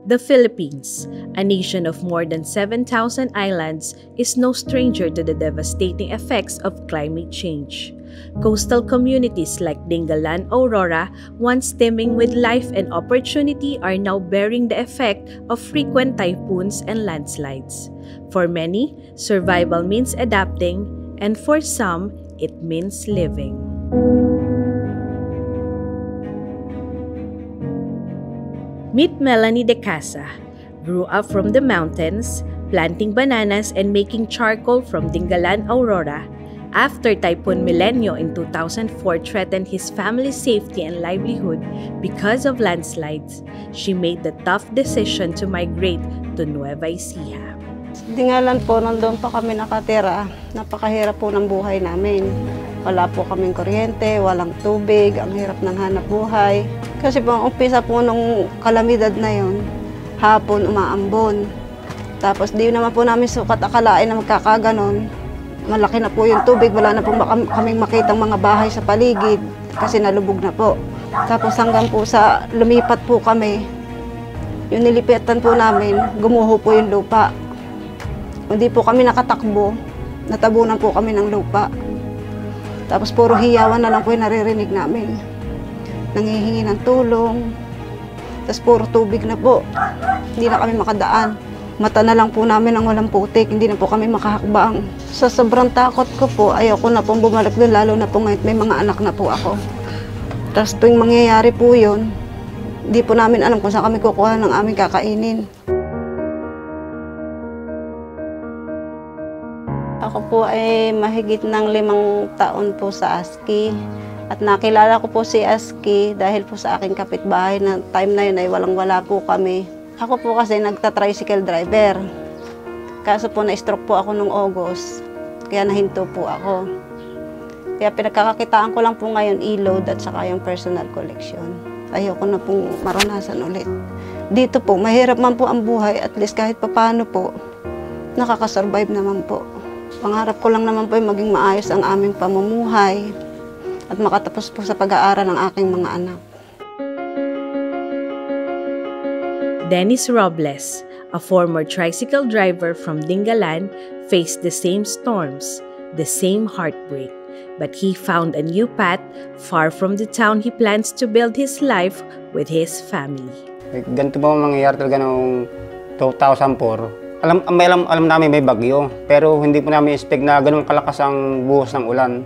The Philippines, a nation of more than 7,000 islands, is no stranger to the devastating effects of climate change. Coastal communities like Dingalan, Aurora, once teeming with life and opportunity, are now bearing the effect of frequent typhoons and landslides. For many, survival means adapting, and for some, it means living. Meet Melanie De Casa. Grew up from the mountains, planting bananas and making charcoal from Dingalan, Aurora. After Typhoon Milenio in 2004 threatened his family's safety and livelihood because of landslides, she made the tough decision to migrate to Nueva Ecija. Dingalan po, nandun pa kami nakatira. Napakahirap po ng buhay namin. Wala po kaming kuryente, walang tubig, ang hirap ng hanap buhay. Kasi po, umpisa po nung kalamidad na yon, hapon umaambon. Tapos di naman po namin sukat akalain na magkakaganon. Malaki na po yung tubig, wala na po kaming makitang mga bahay sa paligid kasi nalubog na po. Tapos hanggang po sa lumipat po kami, yung nilipatan po namin, gumuho po yung lupa. Hindi po kami nakatakbo, natabunan po kami ng lupa. Tapos puro hiyawan na lang po yung naririnig namin. Nanghihingi ng tulong, tapos puro tubig na po. Hindi na kami makadaan. Mata na lang po namin ang walang putik, hindi na po kami makahakbang. Sa sobrang takot ko po, ayoko na pong bumalik doon, lalo na po ngayon may mga anak na po ako. Tapos tuwing mangyayari po yun, hindi po namin alam kung saan kami kukuha ng aming kakainin. Ako po ay mahigit ng 5 taon po sa ASCII. At nakilala ko po si ASCII dahil po sa aking kapitbahay na time na yun ay walang-wala po kami. Ako po kasi nagta-tricycle driver. Kaso po na-stroke po ako nung August, kaya nahinto po ako. Kaya pinagkakakitaan ko lang po ngayon e-load at saka yung personal collection. Ayoko na pong maranasan ulit. Dito po, mahirap man po ang buhay, at least kahit papano po, nakakasurvive naman po. Pangarap ko lang naman po yung maging maayos ang aming pamumuhay at makatapos po sa pag-aaral ng aking mga anak. Dennis Robles, a former tricycle driver from Dingalan, faced the same storms, the same heartbreak, but he found a new path far from the town he plans to build his life with his family. Ganito ba mangyayari talaga noong 2004? Alam namin may bagyo, pero hindi po namin expect na ganun kalakas ang buhos ng ulan.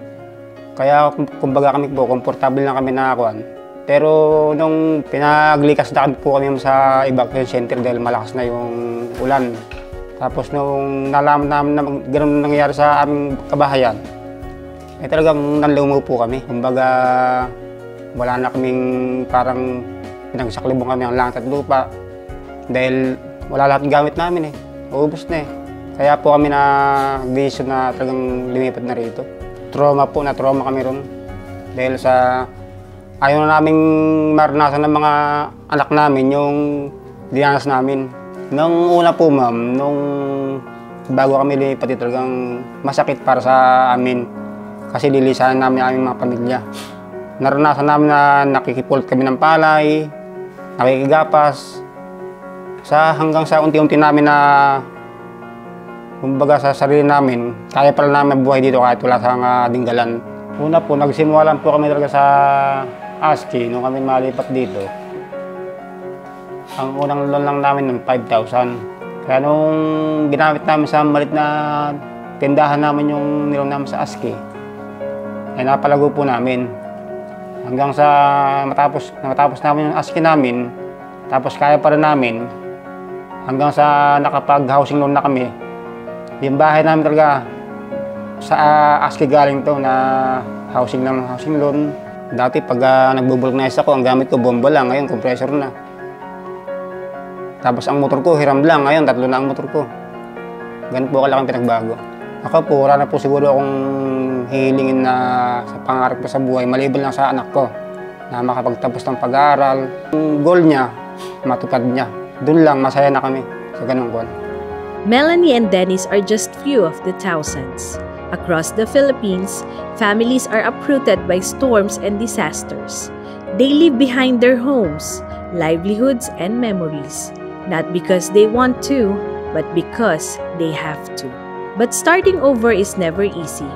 Kaya kumbaga kami po, komportable na kami nakakuan. Pero nung pinaglikas na po kami sa evacuation center dahil malakas na yung ulan. Tapos nung nalaman namin na ganun nangyayari sa aming kabahayan, eh talagang nanlumo po kami. Kumbaga wala na kaming parang pinagsaklibong kami ang langit at lupa. Dahil wala lahat ng gamit namin eh. Ubus na eh. Kaya po kami na-decision na talagang lumipat na rito. Trauma kami ron. Dahil sa ayaw na naming maranasan ng mga anak namin yung dinanas namin. Nung una po ma'am, nung bago kami lumipat talagang masakit para sa amin. Kasi lilisahan namin ang aming mga pamilya. Naranasan namin na nakikipulot kami ng palay, nakikigapas. Hanggang sa unti-unti namin na kumbaga sa sarili namin, kaya pala namin buhay dito kahit wala sa Dingalan. Una po, nagsimulan po kami talaga sa ASCII nung kami malipat dito. Ang unang loan lang namin ng 5,000. Kaya nung ginamit namin sa malit na tindahan namin yung niloan namin sa ASCII, ay napalago po namin. Hanggang sa matapos namin yung ASCII namin, tapos kaya pa rin namin, hanggang sa nakapag-housing loan na kami. Yung bahay namin talaga sa ASCII galing to na housing loan. Dati pag nagbubulkanize ako, ang gamit ko bomba lang, ngayon compressor na. Tapos ang motor ko, hiram lang, ngayon 3 na ang motor ko. Ganun po kalaking pinagbago. Ako po, wala na po siguro akong hihilingin na sa pangarap ko sa buhay, maliban lang sa anak ko na makapagtapos ng pag-aaral. Ang goal niya, matupad niya. Doon lang, masaya na kami sa ganung goal. Melanie and Dennis are just few of the thousands. Across the Philippines, families are uprooted by storms and disasters. They leave behind their homes, livelihoods, and memories. not because they want to, but because they have to. But starting over is never easy.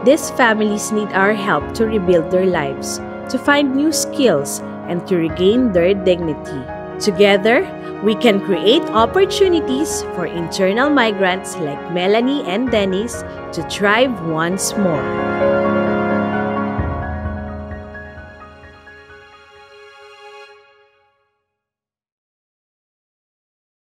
These families need our help to rebuild their lives, to find new skills, and to regain their dignity. Together, we can create opportunities for internal migrants like Melanie and Dennis to thrive once more.